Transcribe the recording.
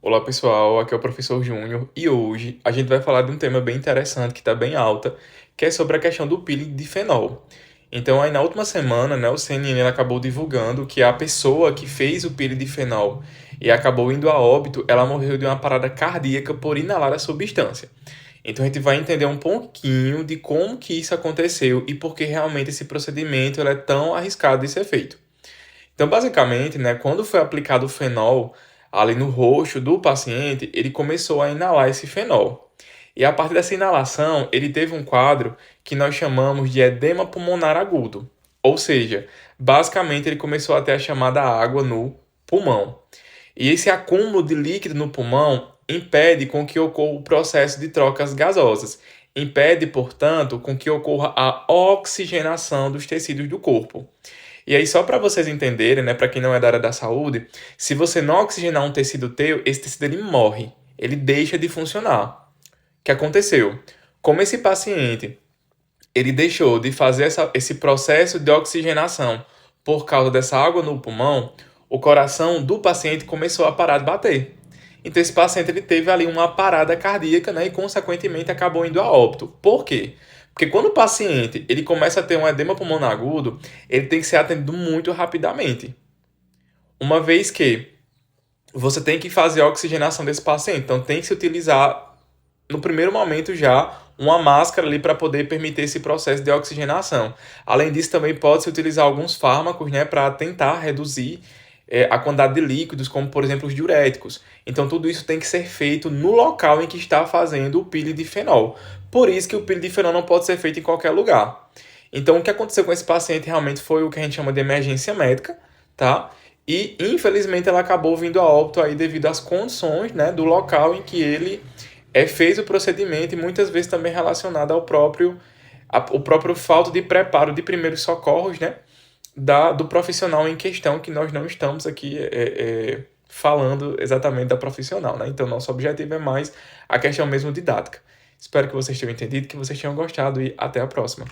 Olá pessoal, aqui é o professor Júnior e hoje a gente vai falar de um tema bem interessante que está bem alta, que é sobre a questão do peeling de fenol. Então aí na última semana, né, o CNN ele acabou divulgando que a pessoa que fez o peeling de fenol e acabou indo a óbito, ela morreu de uma parada cardíaca por inalar a substância. Então a gente vai entender um pouquinho de como que isso aconteceu e por que realmente esse procedimento ele é tão arriscado de ser feito. Então, basicamente, né, quando foi aplicado o fenol ali no rosto do paciente, ele começou a inalar esse fenol. E a partir dessa inalação, ele teve um quadro que nós chamamos de edema pulmonar agudo. Ou seja, basicamente ele começou a ter a chamada água no pulmão. E esse acúmulo de líquido no pulmão impede com que ocorra o processo de trocas gasosas. Impede, portanto, com que ocorra a oxigenação dos tecidos do corpo. E aí, só para vocês entenderem, né, para quem não é da área da saúde, se você não oxigenar um tecido teu, esse tecido ele morre, ele deixa de funcionar. O que aconteceu? Como esse paciente ele deixou de fazer esse processo de oxigenação por causa dessa água no pulmão, o coração do paciente começou a parar de bater. Então esse paciente ele teve ali uma parada cardíaca, né, e consequentemente acabou indo a óbito. Por quê? Porque quando o paciente ele começa a ter um edema pulmonar agudo, ele tem que ser atendido muito rapidamente. Uma vez que você tem que fazer a oxigenação desse paciente, então tem que se utilizar no primeiro momento já uma máscara ali para poder permitir esse processo de oxigenação. Além disso, também pode-se utilizar alguns fármacos, né, para tentar reduzir a quantidade de líquidos, como por exemplo os diuréticos. Então tudo isso tem que ser feito no local em que está fazendo o peeling de fenol. Por isso que o peeling de fenol não pode ser feito em qualquer lugar. Então o que aconteceu com esse paciente realmente foi o que a gente chama de emergência médica, tá? E infelizmente ela acabou vindo a óbito aí devido às condições, né, do local em que ele fez o procedimento e muitas vezes também relacionado ao o próprio falta de preparo de primeiros socorros, né, do profissional em questão, que nós não estamos aqui falando exatamente da profissional, né? Então nosso objetivo é mais a questão mesmo didática. Espero que vocês tenham entendido, que vocês tenham gostado e até a próxima.